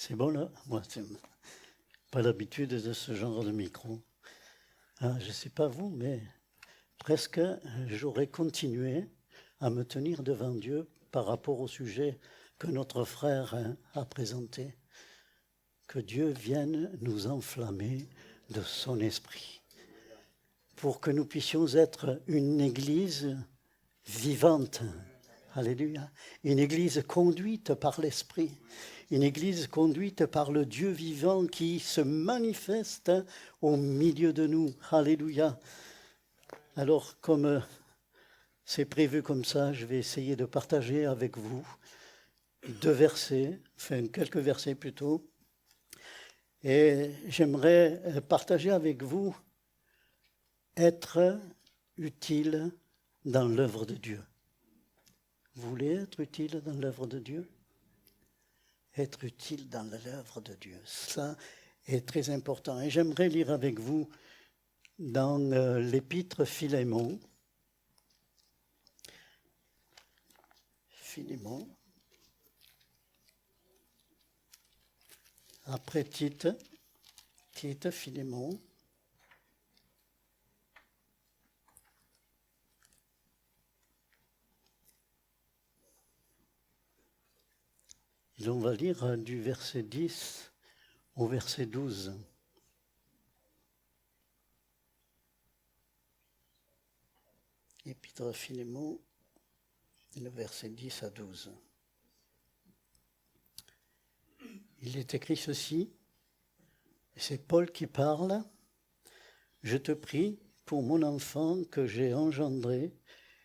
C'est bon là? Moi, c'est pas l'habitude de ce genre de micro. Ah, je ne sais pas vous, mais presque j'aurais continué à me tenir devant Dieu par rapport au sujet que notre frère a présenté. Que Dieu vienne nous enflammer de son esprit, pour que nous puissions être une église vivante. Alléluia. Une église conduite par l'esprit. Une église conduite par le Dieu vivant qui se manifeste au milieu de nous. Alléluia. Alors, comme c'est prévu comme ça, je vais essayer de partager avec vous quelques versets plutôt. Et j'aimerais partager avec vous être utile dans l'œuvre de Dieu. Vous voulez être utile dans l'œuvre de Dieu? Être utile dans l'œuvre de Dieu, ça est très important. Et j'aimerais lire avec vous dans l'épître Philémon. Philémon. Après Tite, Philémon. Et on va lire du verset 10 au verset 12. Épître Philémon, le verset 10 à 12. Il est écrit ceci, c'est Paul qui parle. « Je te prie pour mon enfant que j'ai engendré,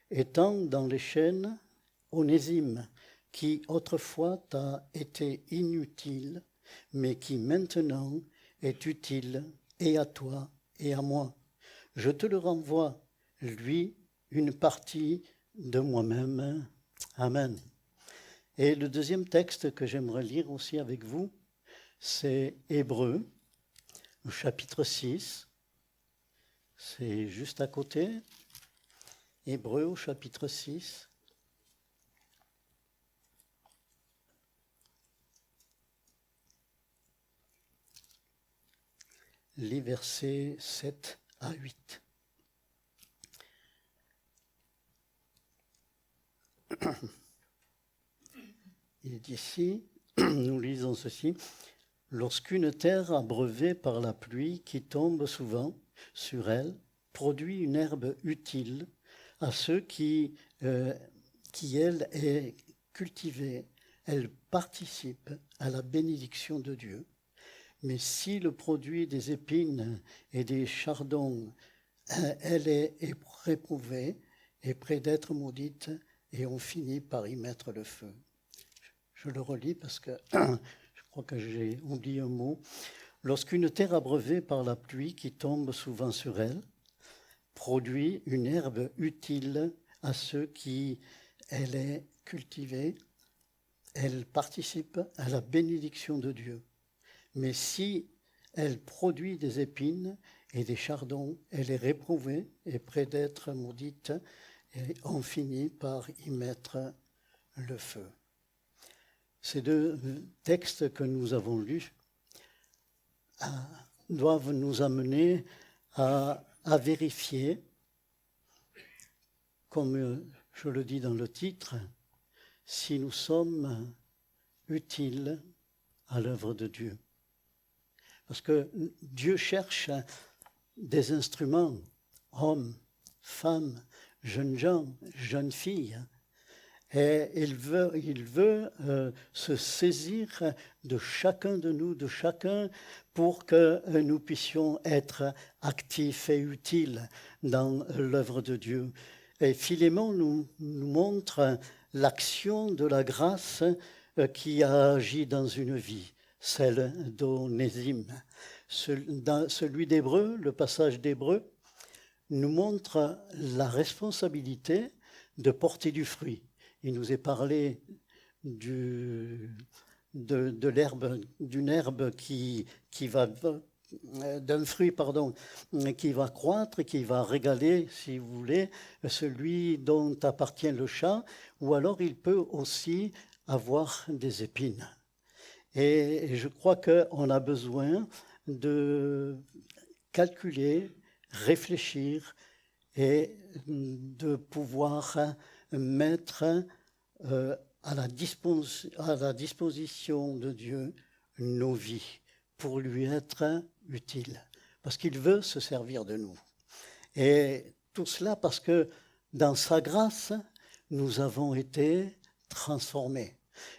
étant dans les chaînes, Onésime, qui autrefois t'a été inutile, mais qui maintenant est utile et à toi et à moi. Je te le renvoie, lui, une partie de moi-même. Amen. » Et le deuxième texte que j'aimerais lire aussi avec vous, c'est Hébreux, au chapitre 6. C'est juste à côté. Hébreux, au chapitre 6. Les versets 7 à 8. Il est ici, nous lisons ceci. « Lorsqu'une terre abreuvée par la pluie qui tombe souvent sur elle produit une herbe utile à ceux qui elle est cultivée, elle participe à la bénédiction de Dieu. Mais si le produit des épines et des chardons, elle est réprouvée et près d'être maudite, et on finit par y mettre le feu. » Je le relis parce que je crois que j'ai oublié un mot. « Lorsqu'une terre abreuvée par la pluie qui tombe souvent sur elle, produit une herbe utile à ceux qui elle est cultivée, elle participe à la bénédiction de Dieu. Mais si elle produit des épines et des chardons, elle est réprouvée et près d'être maudite, et on finit par y mettre le feu. » Ces deux textes que nous avons lus doivent nous amener à vérifier, comme je le dis dans le titre, si nous sommes utiles à l'œuvre de Dieu. Parce que Dieu cherche des instruments, hommes, femmes, jeunes gens, jeunes filles, et il veut se saisir de chacun de nous, de chacun, pour que nous puissions être actifs et utiles dans l'œuvre de Dieu. Et Philémon nous montre l'action de la grâce qui a agi dans une vie, celle d'Onésime. Celui d'Hébreux, le passage d'Hébreux, nous montre la responsabilité de porter du fruit. Il nous est parlé de l'herbe, d'une herbe qui va, d'un fruit, qui va croître, qui va régaler, si vous voulez, celui dont appartient le champ, ou alors il peut aussi avoir des épines. Et je crois qu'on a besoin de calculer, réfléchir et de pouvoir mettre à la disposition de Dieu nos vies pour lui être utiles, parce qu'il veut se servir de nous. Et tout cela parce que dans sa grâce, nous avons été transformés.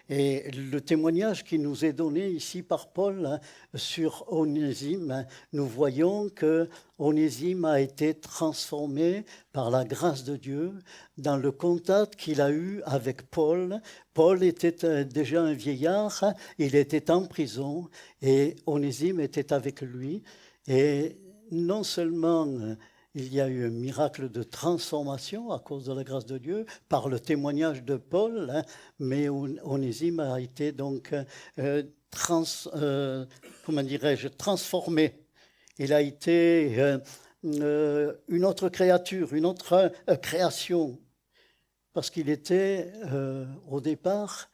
Et le témoignage qui nous est donné ici par Paul sur Onésime, nous voyons que Onésime a été transformé par la grâce de Dieu dans le contact qu'il a eu avec Paul. Paul était déjà un vieillard, il était en prison et Onésime était avec lui. Et non seulement il y a eu un miracle de transformation à cause de la grâce de Dieu, par le témoignage de Paul, mais Onésime a été donc transformé. Il a été une autre créature, une autre création, parce qu'il était au départ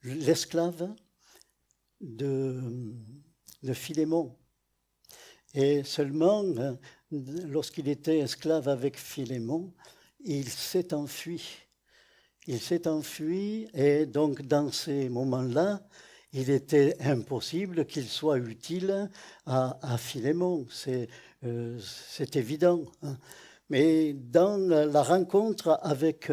l'esclave de Philémon. Et seulement, lorsqu'il était esclave avec Philémon, il s'est enfui. Il s'est enfui et donc dans ces moments-là, il était impossible qu'il soit utile à Philémon. C'est évident. Mais dans la rencontre avec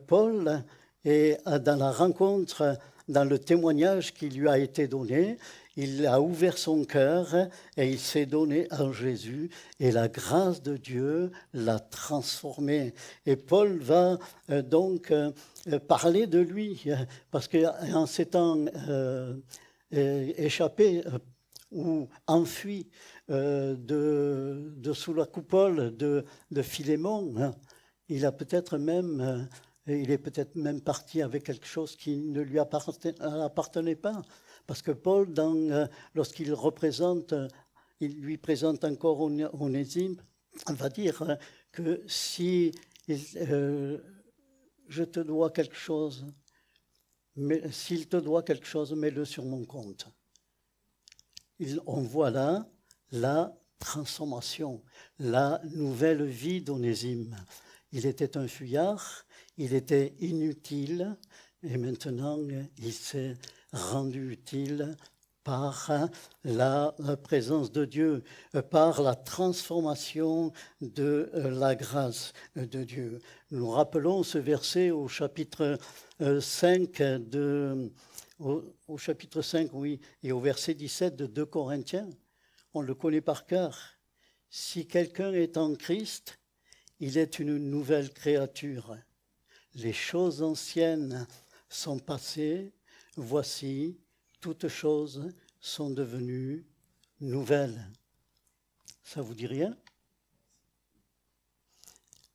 Paul et dans la rencontre, dans le témoignage qui lui a été donné, il a ouvert son cœur et il s'est donné en Jésus et la grâce de Dieu l'a transformé. Et Paul va donc parler de lui parce qu'en s'étant échappé ou enfui de sous la coupole de Philémon, il est peut-être même parti avec quelque chose qui ne lui appartenait pas. Parce que Paul, lorsqu'il lui présente encore Onésime, on va dire que si je te dois quelque chose, mais s'il te doit quelque chose, mets-le sur mon compte. On voit là la transformation, la nouvelle vie d'Onésime. Il était un fuyard, il était inutile, et maintenant il s'est rendu utile par la présence de Dieu, par la transformation de la grâce de Dieu. Nous rappelons ce verset au chapitre 5 au chapitre 5, oui, et au verset 17 de 2 Corinthiens. On le connaît par cœur. Si quelqu'un est en Christ, il est une nouvelle créature. Les choses anciennes sont passées, voici, toutes choses sont devenues nouvelles. Ça vous dit rien?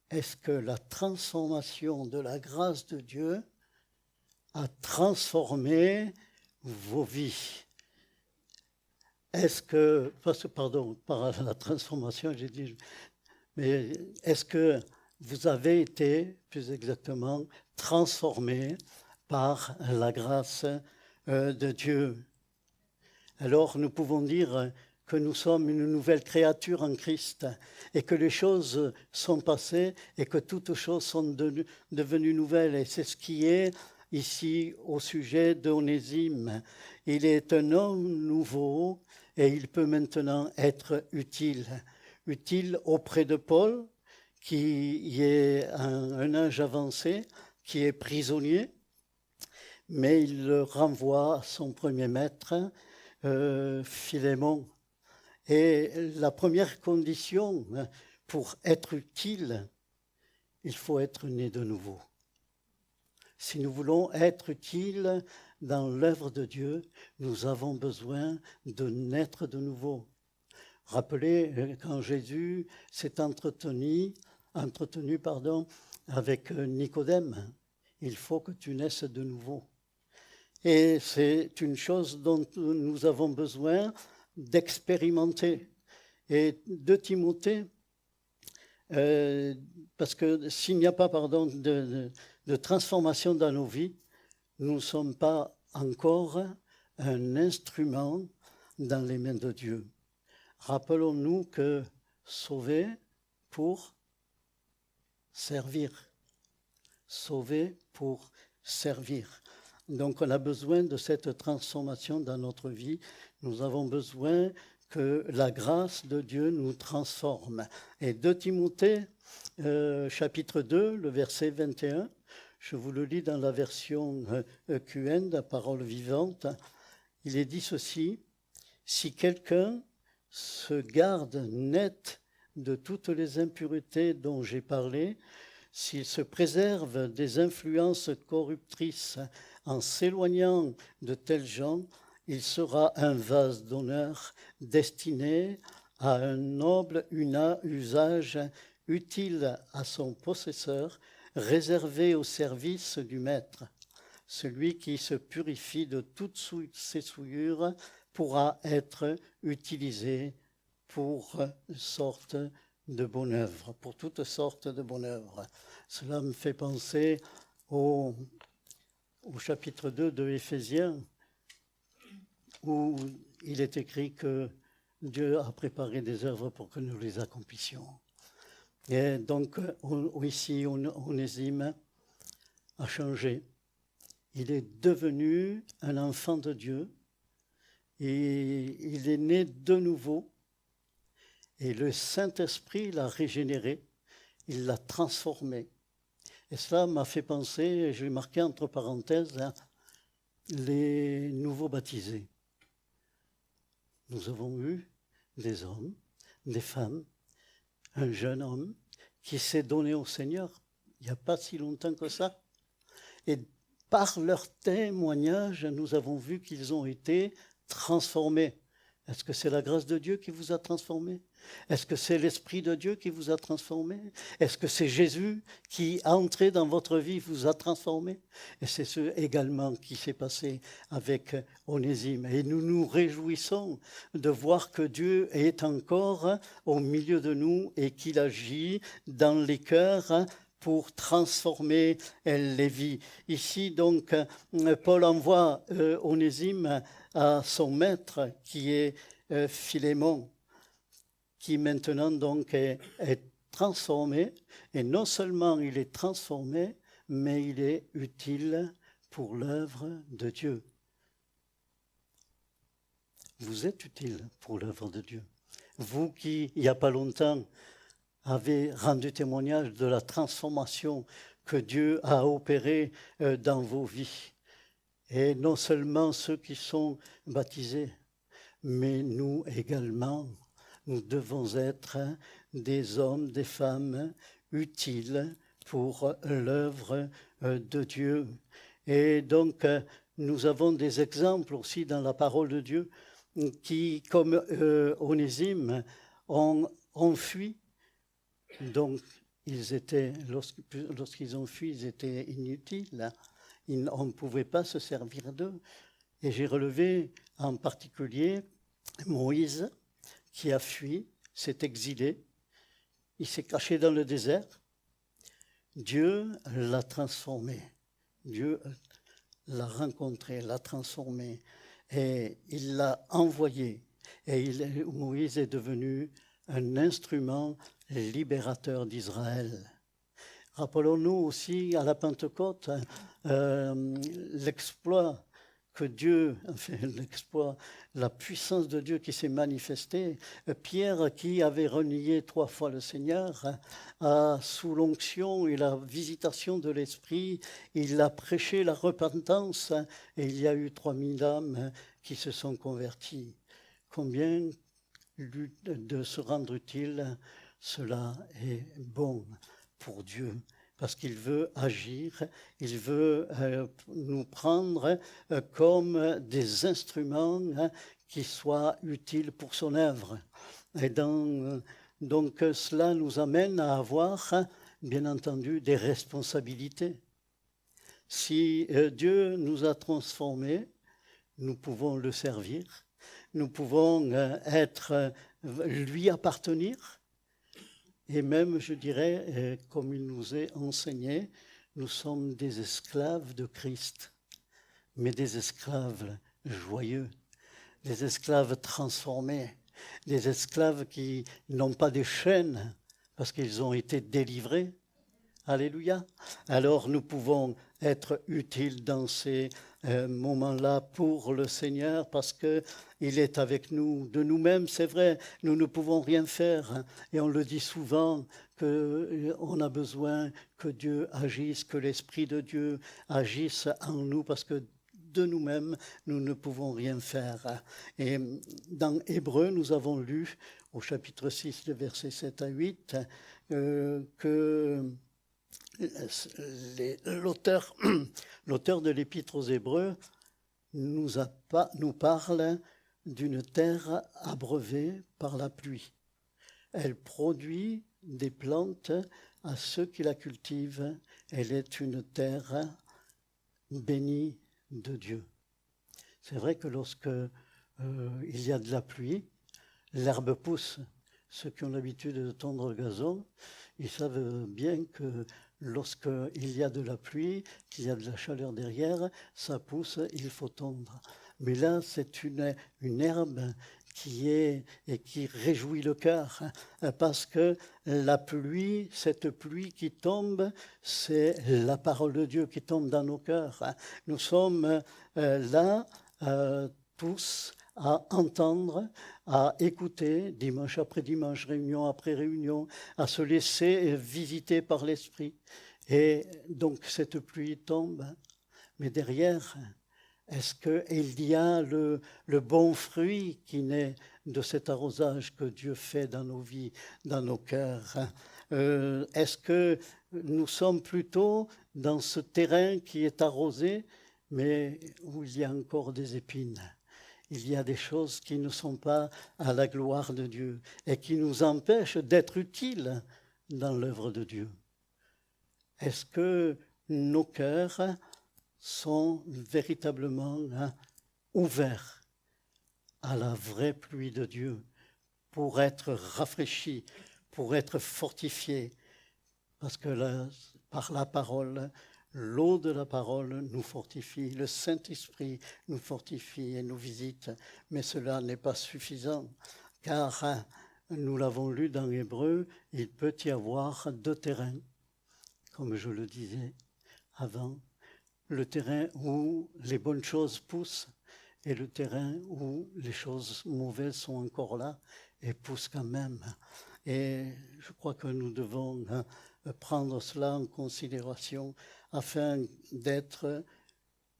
Est-ce que la transformation de la grâce de Dieu a transformé vos vies? Est-ce que, pardon, par la transformation, j'ai dit, mais est-ce que vous avez été, plus exactement, transformé par la grâce de Dieu? Alors nous pouvons dire que nous sommes une nouvelle créature en Christ et que les choses sont passées et que toutes choses sont devenues nouvelles. Et c'est ce qui est ici au sujet d'Onésime. Il est un homme nouveau et il peut maintenant être utile auprès de Paul, qui est à un âge avancé, qui est prisonnier, mais il le renvoie à son premier maître, Philémon. Et la première condition pour être utile, il faut être né de nouveau. Si nous voulons être utiles dans l'œuvre de Dieu, nous avons besoin de naître de nouveau. Rappelez quand Jésus s'est entretenu avec Nicodème, il faut que tu naisses de nouveau. Et c'est une chose dont nous avons besoin d'expérimenter. Et de Timothée, parce que s'il n'y a pas de transformation dans nos vies, nous ne sommes pas encore un instrument dans les mains de Dieu. Rappelons-nous que sauver pour servir. Sauver pour servir. Donc on a besoin de cette transformation dans notre vie. Nous avons besoin que la grâce de Dieu nous transforme. Et 2 Timothée, chapitre 2, le verset 21, je vous le lis dans la version QN, la parole vivante, il est dit ceci, « Si quelqu'un se garde net de toutes les impuretés dont j'ai parlé, s'il se préserve des influences corruptrices en s'éloignant de tels gens, il sera un vase d'honneur destiné à un noble usage utile à son possesseur, réservé au service du maître. Celui qui se purifie de toutes ses souillures pourra être utilisé pour sorte de bonne œuvre, pour toutes sortes de bonnes œuvres. Cela me fait penser au chapitre 2 de Éphésiens, où il est écrit que Dieu a préparé des œuvres pour que nous les accomplissions. Et donc, ici, Onésime a changé. Il est devenu un enfant de Dieu et il est né de nouveau. Et le Saint-Esprit l'a régénéré, il l'a transformé. Et cela m'a fait penser, je l'ai marqué entre parenthèses, les nouveaux baptisés. Nous avons eu des hommes, des femmes, un jeune homme qui s'est donné au Seigneur il n'y a pas si longtemps que ça. Et par leur témoignage, nous avons vu qu'ils ont été transformés. Est-ce que c'est la grâce de Dieu qui vous a transformé? Est-ce que c'est l'Esprit de Dieu qui vous a transformé? Est-ce que c'est Jésus qui, entré dans votre vie, vous a transformé? Et c'est ce également qui s'est passé avec Onésime. Et nous nous réjouissons de voir que Dieu est encore au milieu de nous et qu'il agit dans les cœurs pour transformer les vies. Ici, donc, Paul envoie Onésime à son maître, qui est Philémon, qui maintenant donc est transformé. Et non seulement il est transformé, mais il est utile pour l'œuvre de Dieu. Vous êtes utile pour l'œuvre de Dieu. Vous qui, il n'y a pas longtemps, avez rendu témoignage de la transformation que Dieu a opérée dans vos vies. Et non seulement ceux qui sont baptisés, mais nous également, nous devons être des hommes, des femmes utiles pour l'œuvre de Dieu. Et donc, nous avons des exemples aussi dans la parole de Dieu qui, comme Onésime, ont fui. Donc, lorsqu'ils ont fui, ils étaient inutiles. On ne pouvait pas se servir d'eux. Et j'ai relevé en particulier Moïse, qui a fui, s'est exilé, il s'est caché dans le désert. Dieu l'a transformé. Dieu l'a rencontré, l'a transformé. Et il l'a envoyé. Et Moïse est devenu un instrument libérateur d'Israël. Rappelons-nous aussi à la Pentecôte l'exploit que Dieu, la puissance de Dieu qui s'est manifestée. Pierre, qui avait renié 3 fois le Seigneur, sous l'onction et la visitation de l'Esprit, il a prêché la repentance et il y a eu 3000 âmes qui se sont converties. Combien de se rendre utile, cela est bon pour Dieu, parce qu'il veut agir, il veut nous prendre comme des instruments qui soient utiles pour son œuvre. Et donc cela nous amène à avoir, bien entendu, des responsabilités. Si Dieu nous a transformés, nous pouvons le servir, nous pouvons lui appartenir. Et même, je dirais, comme il nous est enseigné, nous sommes des esclaves de Christ. mais des esclaves joyeux, des esclaves transformés, des esclaves qui n'ont pas de chaînes parce qu'ils ont été délivrés. Alléluia. Alors nous pouvons être utiles dans ces moments-là pour le Seigneur parce qu'il est avec nous. De nous-mêmes, c'est vrai, nous ne pouvons rien faire. Hein. Et on le dit souvent qu'on a besoin que Dieu agisse, que l'Esprit de Dieu agisse en nous parce que de nous-mêmes, nous ne pouvons rien faire. Et dans Hébreux, nous avons lu au chapitre 6, les versets 7 à 8, que l'auteur de l'Épître aux Hébreux nous parle d'une terre abreuvée par la pluie. Elle produit des plantes à ceux qui la cultivent. Elle est une terre bénie de Dieu. C'est vrai que lorsque il y a de la pluie, l'herbe pousse. Ceux qui ont l'habitude de tondre le gazon, ils savent bien que lorsqu'il y a de la pluie, qu'il y a de la chaleur derrière, ça pousse, il faut tondre. Mais là, c'est une herbe qui réjouit le cœur, parce que la pluie, cette pluie qui tombe, c'est la parole de Dieu qui tombe dans nos cœurs. Nous sommes là tous à entendre, à écouter, dimanche après dimanche, réunion après réunion, à se laisser visiter par l'Esprit. Et donc cette pluie tombe, mais derrière, est-ce qu'il y a le bon fruit qui naît de cet arrosage que Dieu fait dans nos vies, dans nos cœurs? Est-ce que nous sommes plutôt dans ce terrain qui est arrosé, mais où il y a encore des épines? Il y a des choses qui ne sont pas à la gloire de Dieu et qui nous empêchent d'être utiles dans l'œuvre de Dieu. Est-ce que nos cœurs sont véritablement ouverts à la vraie pluie de Dieu pour être rafraîchis, pour être fortifiés? Parce que par la parole, l'eau de la parole nous fortifie, le Saint-Esprit nous fortifie et nous visite, mais cela n'est pas suffisant, car nous l'avons lu dans Hébreux, il peut y avoir deux terrains, comme je le disais avant, le terrain où les bonnes choses poussent et le terrain où les choses mauvaises sont encore là et poussent quand même. Et je crois que nous devons prendre cela en considération afin d'être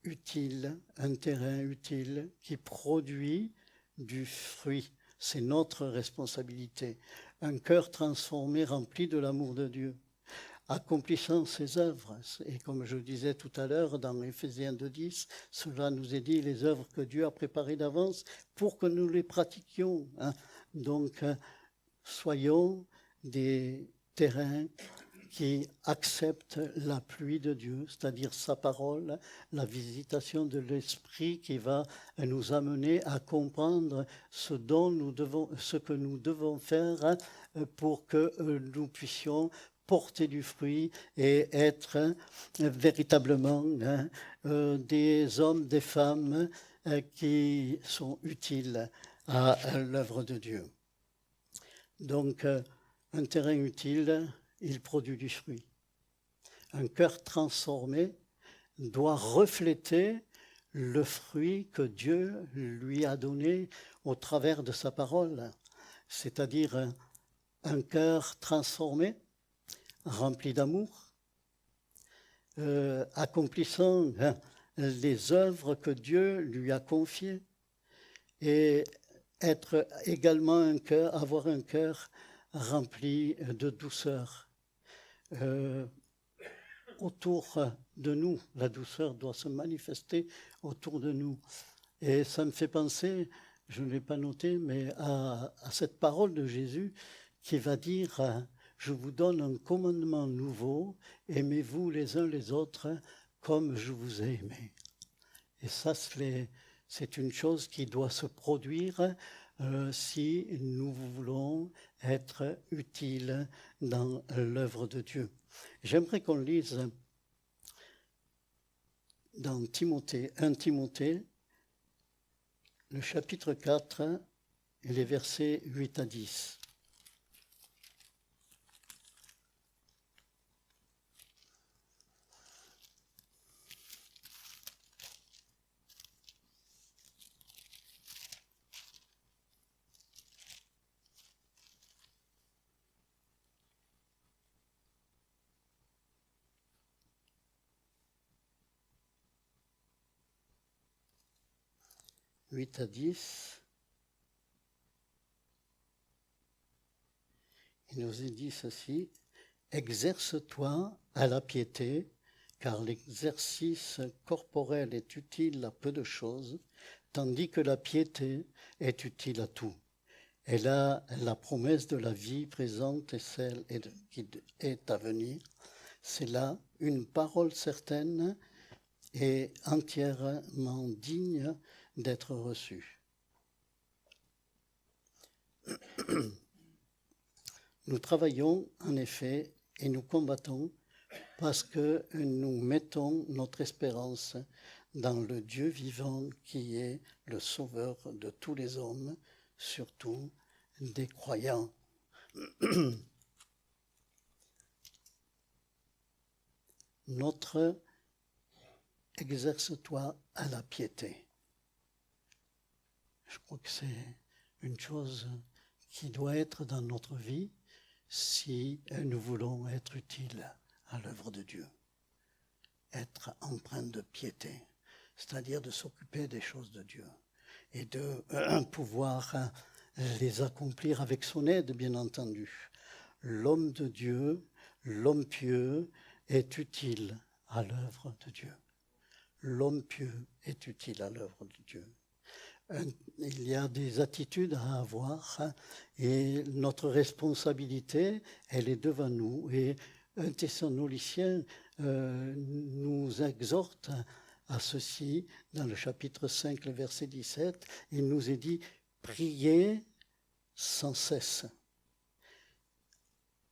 utile, un terrain utile qui produit du fruit. C'est notre responsabilité. Un cœur transformé, rempli de l'amour de Dieu, accomplissant ses œuvres. Et comme je le disais tout à l'heure dans Éphésiens 2:10, cela nous est dit, les œuvres que Dieu a préparées d'avance pour que nous les pratiquions. Hein. Donc, soyons des terrains qui acceptent la pluie de Dieu, c'est-à-dire sa parole, la visitation de l'Esprit qui va nous amener à comprendre ce que nous devons faire pour que nous puissions porter du fruit et être véritablement des hommes, des femmes qui sont utiles à l'œuvre de Dieu. Donc, un terrain utile, il produit du fruit. Un cœur transformé doit refléter le fruit que Dieu lui a donné au travers de sa parole, c'est-à-dire un cœur transformé, rempli d'amour, accomplissant les œuvres que Dieu lui a confiées, et être également avoir un cœur rempli de douceur. Autour de nous, la douceur doit se manifester autour de nous. Et ça me fait penser, je ne l'ai pas noté, mais à cette parole de Jésus qui va dire « Je vous donne un commandement nouveau, aimez-vous les uns les autres comme je vous ai aimé. » Et ça, c'est une chose qui doit se produire si nous voulons être utiles dans l'œuvre de Dieu. J'aimerais qu'on lise dans Timothée, 1 Timothée, le chapitre 4 et les versets 8 à 10. « 8 à 10, il nous est dit ceci, « Exerce-toi à la piété, car l'exercice corporel est utile à peu de choses, tandis que la piété est utile à tout. Elle a la promesse de la vie présente et celle qui est à venir. C'est là une parole certaine et entièrement digne d'être reçue. » Nous travaillons en effet et nous combattons parce que nous mettons notre espérance dans le Dieu vivant qui est le sauveur de tous les hommes, surtout des croyants. Notre exerce-toi à la piété. Je crois que c'est une chose qui doit être dans notre vie si nous voulons être utiles à l'œuvre de Dieu. Être empreint de piété, c'est-à-dire de s'occuper des choses de Dieu et de pouvoir les accomplir avec son aide, bien entendu. L'homme de Dieu, l'homme pieux est utile à l'œuvre de Dieu. L'homme pieux est utile à l'œuvre de Dieu. Il y a des attitudes à avoir et notre responsabilité, elle est devant nous. Et un Thessaloniciens nous exhorte à ceci dans le chapitre 5, le verset 17. Il nous est dit « Priez sans cesse,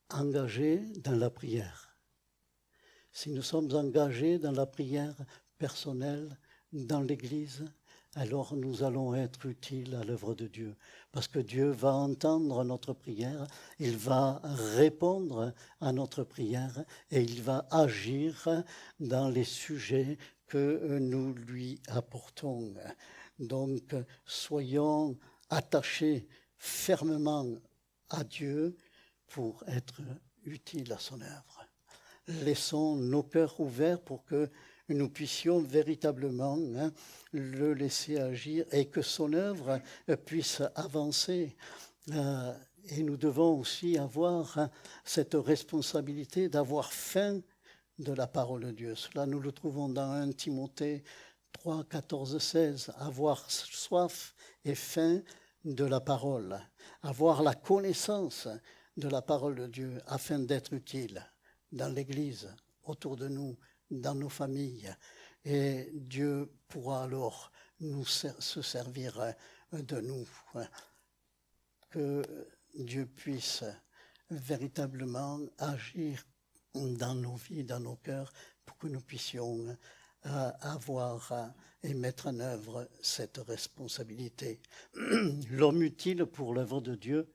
engagés dans la prière ». Si nous sommes engagés dans la prière personnelle, dans l'Église, alors nous allons être utiles à l'œuvre de Dieu. Parce que Dieu va entendre notre prière, il va répondre à notre prière et il va agir dans les sujets que nous lui apportons. Donc, soyons attachés fermement à Dieu pour être utiles à son œuvre. Laissons nos cœurs ouverts pour que nous puissions véritablement le laisser agir et que son œuvre puisse avancer. Et nous devons aussi avoir cette responsabilité d'avoir faim de la parole de Dieu. Cela, nous le trouvons dans 1 Timothée 3, 14, 16. Avoir soif et faim de la parole. Avoir la connaissance de la parole de Dieu afin d'être utile dans l'Église, autour de nous, dans nos familles. Et Dieu pourra alors se servir de nous. Que Dieu puisse véritablement agir dans nos vies, dans nos cœurs, pour que nous puissions avoir et mettre en œuvre cette responsabilité. L'homme utile pour l'œuvre de Dieu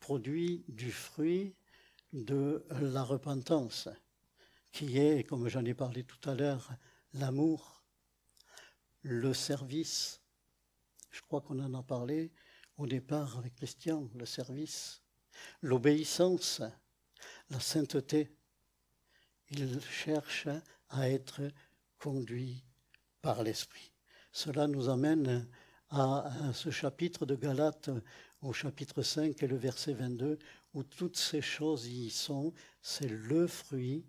produit du fruit de la repentance, qui est, comme j'en ai parlé tout à l'heure, l'amour, le service. Je crois qu'on en a parlé au départ avec Christian, le service, l'obéissance, la sainteté. Il cherche à être conduit par l'Esprit. Cela nous amène à ce chapitre de Galates, au chapitre 5 et le verset 22, où toutes ces choses y sont, c'est le fruit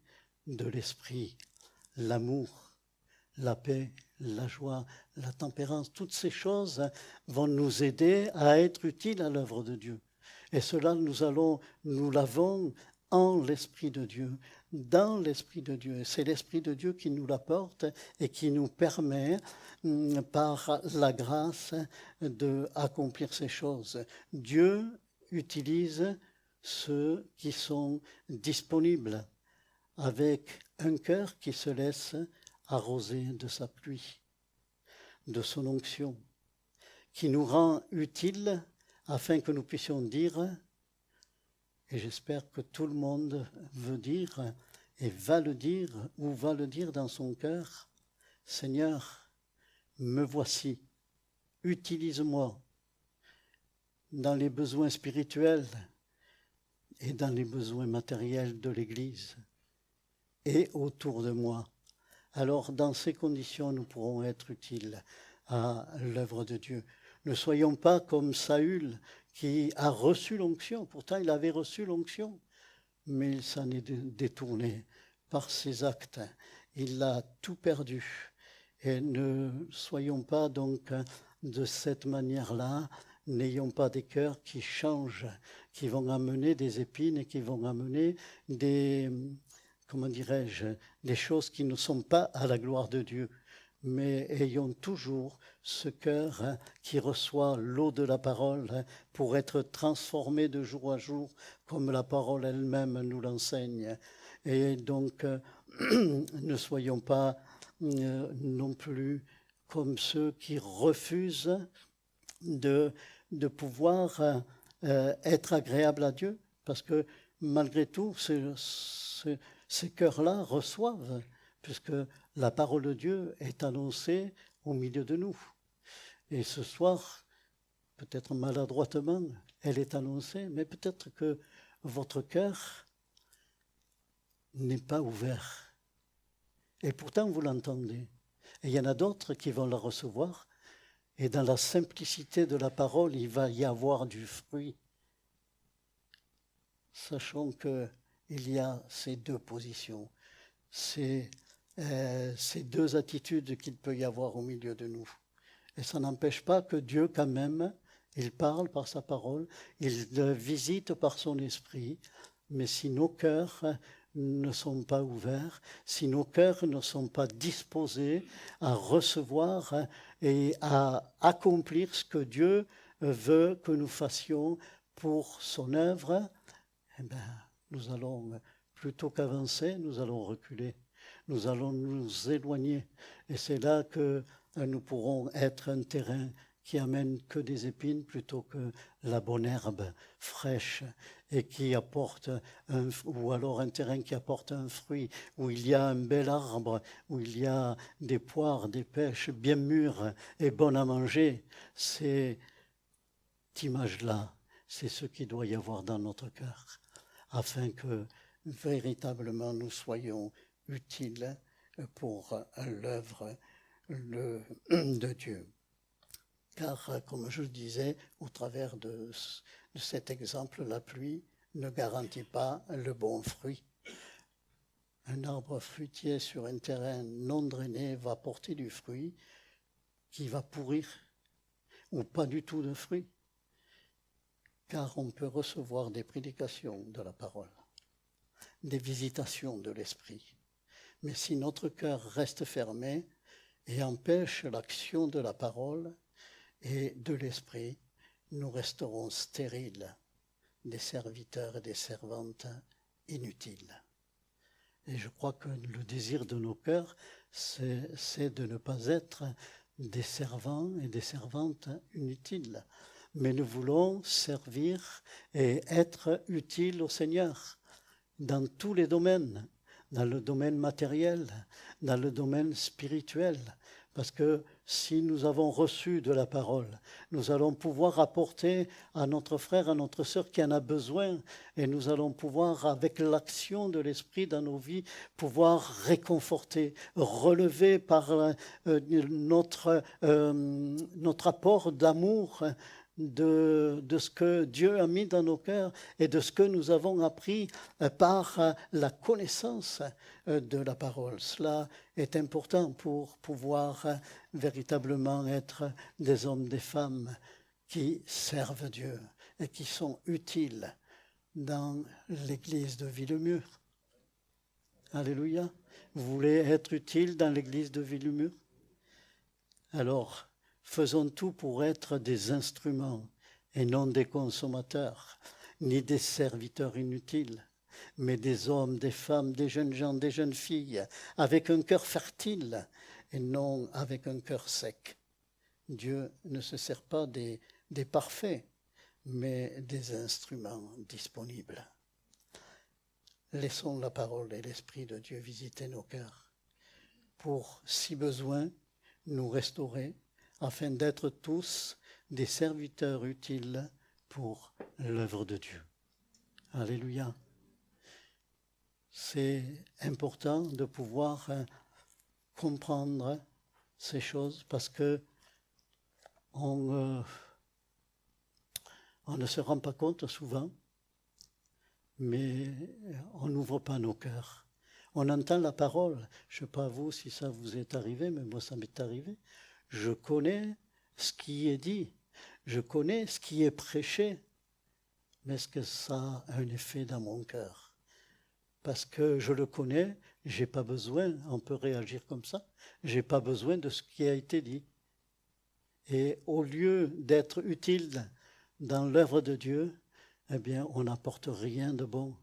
de l'Esprit, l'amour, la paix, la joie, la tempérance. Toutes ces choses vont nous aider à être utiles à l'œuvre de Dieu. Et cela, nous l'avons en l'Esprit de Dieu, dans l'Esprit de Dieu. C'est l'Esprit de Dieu qui nous l'apporte et qui nous permet, par la grâce, d'accomplir ces choses. Dieu utilise ceux qui sont disponibles avec un cœur qui se laisse arrosés de sa pluie, de son onction, qui nous rend utiles afin que nous puissions dire, et j'espère que tout le monde veut dire et va le dire ou va le dire dans son cœur, Seigneur, me voici, utilise-moi dans les besoins spirituels et dans les besoins matériels de l'Église et autour de moi. Alors, dans ces conditions, nous pourrons être utiles à l'œuvre de Dieu. Ne soyons pas comme Saül qui a reçu l'onction. Pourtant, il avait reçu l'onction, mais il s'en est détourné par ses actes. Il a tout perdu. Et ne soyons pas donc de cette manière-là, n'ayons pas des cœurs qui changent, qui vont amener des épines et qui vont amener des, comment dirais-je, des choses qui ne sont pas à la gloire de Dieu. Mais ayons toujours ce cœur qui reçoit l'eau de la parole pour être transformé de jour à jour, comme la parole elle-même nous l'enseigne. Et donc, ne soyons pas non plus comme ceux qui refusent de pouvoir être agréables à Dieu, parce que malgré tout, ces cœurs-là reçoivent, puisque la parole de Dieu est annoncée au milieu de nous. Et ce soir, peut-être maladroitement, elle est annoncée, mais peut-être que votre cœur n'est pas ouvert. Et pourtant, vous l'entendez. Et il y en a d'autres qui vont la recevoir. Et dans la simplicité de la parole, il va y avoir du fruit. Sachons qu'il y a ces deux positions, ces deux attitudes qu'il peut y avoir au milieu de nous. Et ça n'empêche pas que Dieu, quand même, il parle par sa parole, il visite par son esprit, mais si nos cœurs ne sont pas ouverts, si nos cœurs ne sont pas disposés à recevoir et à accomplir ce que Dieu veut que nous fassions pour son œuvre, eh bien, nous allons, plutôt qu'avancer, nous allons reculer. Nous allons nous éloigner. Et c'est là que nous pourrons être un terrain qui amène que des épines plutôt que la bonne herbe fraîche et qui apporte ou alors un terrain qui apporte un fruit, où il y a un bel arbre, où il y a des poires, des pêches bien mûres et bonnes à manger. Cette image-là, c'est ce qu'il doit y avoir dans notre cœur, afin que véritablement nous soyons utiles pour l'œuvre de Dieu. Car, comme je le disais, au travers de cet exemple, la pluie ne garantit pas le bon fruit. Un arbre fruitier sur un terrain non drainé va porter du fruit qui va pourrir, ou pas du tout de fruits. Car on peut recevoir des prédications de la parole, des visitations de l'esprit. Mais si notre cœur reste fermé et empêche l'action de la parole et de l'esprit, nous resterons stériles, des serviteurs et des servantes inutiles. Et je crois que le désir de nos cœurs, c'est de ne pas être des servants et des servantes inutiles. Mais nous voulons servir et être utiles au Seigneur dans tous les domaines, dans le domaine matériel, dans le domaine spirituel. Parce que si nous avons reçu de la parole, nous allons pouvoir apporter à notre frère, à notre sœur qui en a besoin, et nous allons pouvoir, avec l'action de l'Esprit dans nos vies, pouvoir réconforter, relever par notre apport d'amour de ce que Dieu a mis dans nos cœurs et de ce que nous avons appris par la connaissance de la parole. Cela est important pour pouvoir véritablement être des hommes, des femmes qui servent Dieu et qui sont utiles dans l'église de Villemur. Alléluia. Vous voulez être utile dans l'église de Villemur? Alors, faisons tout pour être des instruments et non des consommateurs, ni des serviteurs inutiles. mais des hommes, des femmes, des jeunes gens, des jeunes filles, avec un cœur fertile et non avec un cœur sec. Dieu ne se sert pas des parfaits, mais des instruments disponibles. Laissons la parole et l'Esprit de Dieu visiter nos cœurs pour, si besoin, nous restaurer afin d'être tous des serviteurs utiles pour l'œuvre de Dieu. Alléluia. C'est important de pouvoir comprendre ces choses parce que on ne se rend pas compte souvent, mais on n'ouvre pas nos cœurs. On entend la parole. Je ne sais pas vous si ça vous est arrivé, mais moi ça m'est arrivé. Je connais ce qui est dit, je connais ce qui est prêché, mais est-ce que ça a un effet dans mon cœur? Parce que je le connais, je n'ai pas besoin, on peut réagir comme ça, je n'ai pas besoin de ce qui a été dit. Et au lieu d'être utile dans l'œuvre de Dieu, eh bien, on n'apporte rien de bon.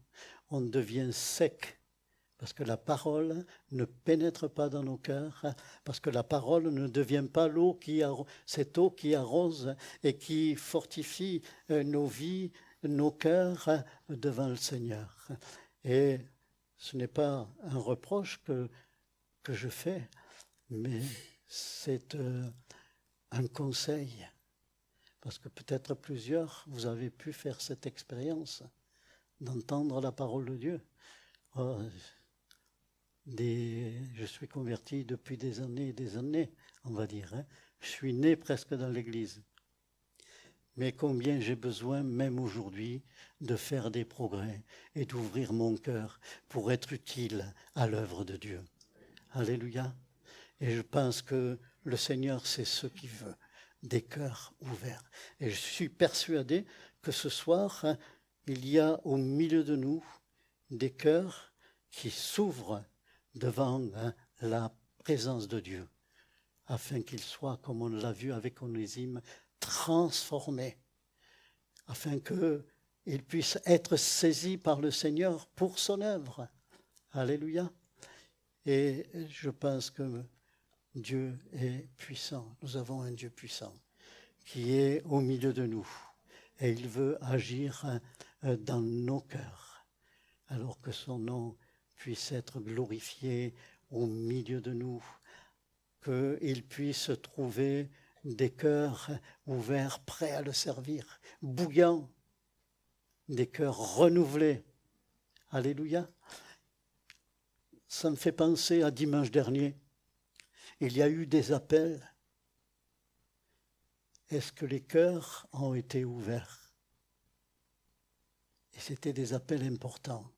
On devient sec. Parce que la parole ne pénètre pas dans nos cœurs, parce que la parole ne devient pas cette eau qui arrose et qui fortifie nos vies, nos cœurs devant le Seigneur. Et ce n'est pas un reproche que je fais, mais c'est un conseil. Parce que peut-être plusieurs, vous avez pu faire cette expérience d'entendre la parole de Dieu. Oh, je suis converti depuis des années, on va dire. Je suis né presque dans l'Église. Mais combien j'ai besoin, même aujourd'hui, de faire des progrès et d'ouvrir mon cœur pour être utile à l'œuvre de Dieu. Alléluia. Et je pense que le Seigneur, c'est ce qu'il veut, des cœurs ouverts. Et je suis persuadé que ce soir, il y a au milieu de nous des cœurs qui s'ouvrent devant la présence de Dieu, afin qu'il soit, comme on l'a vu avec Onésime, transformé, afin qu'il puisse être saisi par le Seigneur pour son œuvre. Alléluia. Et je pense que Dieu est puissant. Nous avons un Dieu puissant qui est au milieu de nous. Et il veut agir dans nos cœurs, alors que son nom puisse être glorifié au milieu de nous, qu'il puisse trouver des cœurs ouverts, prêts à le servir, bouillants, des cœurs renouvelés. Alléluia. Ça me fait penser à dimanche dernier. Il y a eu des appels. Est-ce que les cœurs ont été ouverts? Et c'était des appels importants.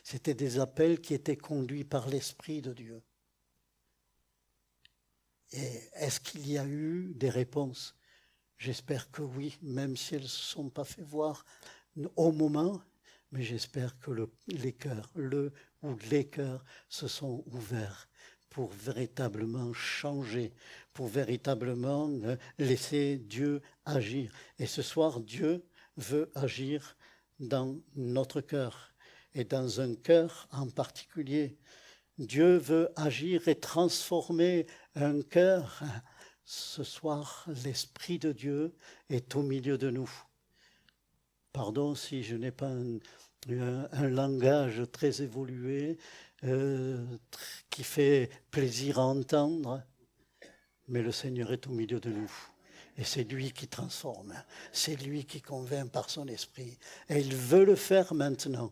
C'était des appels qui étaient conduits par l'Esprit de Dieu. Et est-ce qu'il y a eu des réponses? J'espère que oui, même si elles ne se sont pas fait voir au moment, mais j'espère que les cœurs se sont ouverts pour véritablement changer, pour véritablement laisser Dieu agir. Et ce soir, Dieu veut agir dans notre cœur, et dans un cœur en particulier. Dieu veut agir et transformer un cœur. Ce soir, l'Esprit de Dieu est au milieu de nous. Pardon si je n'ai pas un langage très évolué, qui fait plaisir à entendre, mais le Seigneur est au milieu de nous. Et c'est lui qui transforme, c'est lui qui convainc par son esprit. Et il veut le faire maintenant.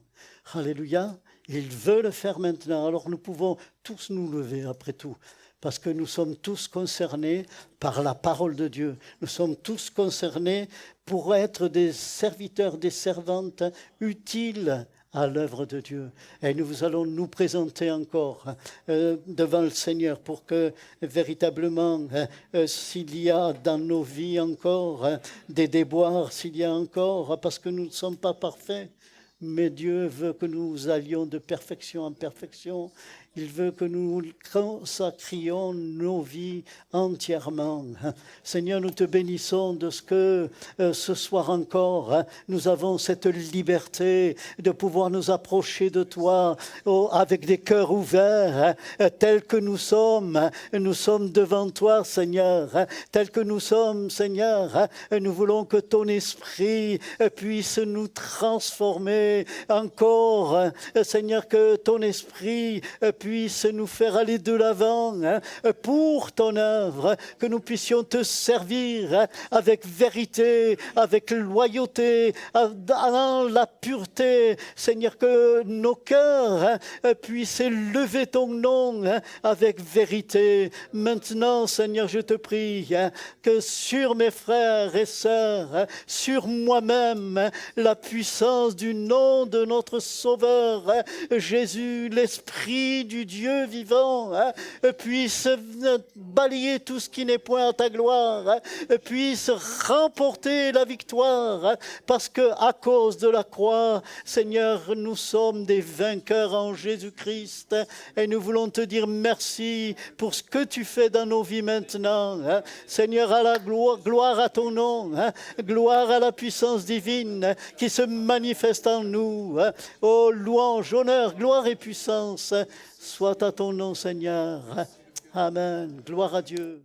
Alléluia, il veut le faire maintenant. Alors nous pouvons tous nous lever après tout, parce que nous sommes tous concernés par la parole de Dieu. Nous sommes tous concernés pour être des serviteurs, des servantes utiles à l'œuvre de Dieu. Et nous allons nous présenter encore devant le Seigneur pour que véritablement, s'il y a dans nos vies encore des déboires, s'il y a encore, parce que nous ne sommes pas parfaits, mais Dieu veut que nous allions de perfection en perfection. Il veut que nous consacrions nos vies entièrement. Seigneur, nous te bénissons de ce que ce soir encore, nous avons cette liberté de pouvoir nous approcher de toi avec des cœurs ouverts, tels que nous sommes. Nous sommes devant toi, Seigneur, tels que nous sommes, Seigneur. Nous voulons que ton esprit puisse nous transformer encore, Seigneur, que ton esprit puisse nous faire aller de l'avant pour ton œuvre, que nous puissions te servir avec vérité, avec loyauté, dans la pureté, Seigneur, que nos cœurs puissent élever ton nom avec vérité. Maintenant, Seigneur, je te prie que sur mes frères et sœurs, sur moi-même, la puissance du nom de notre Sauveur, Jésus, l'Esprit du Dieu vivant, puisse balayer tout ce qui n'est point à ta gloire, puisse remporter la victoire, parce que à cause de la croix, Seigneur, nous sommes des vainqueurs en Jésus-Christ, et nous voulons te dire merci pour ce que tu fais dans nos vies maintenant. Seigneur, à la gloire à ton nom, gloire à la puissance divine qui se manifeste en nous. Oh, louange, honneur, gloire et puissance soit à ton nom, Seigneur. Amen. Gloire à Dieu.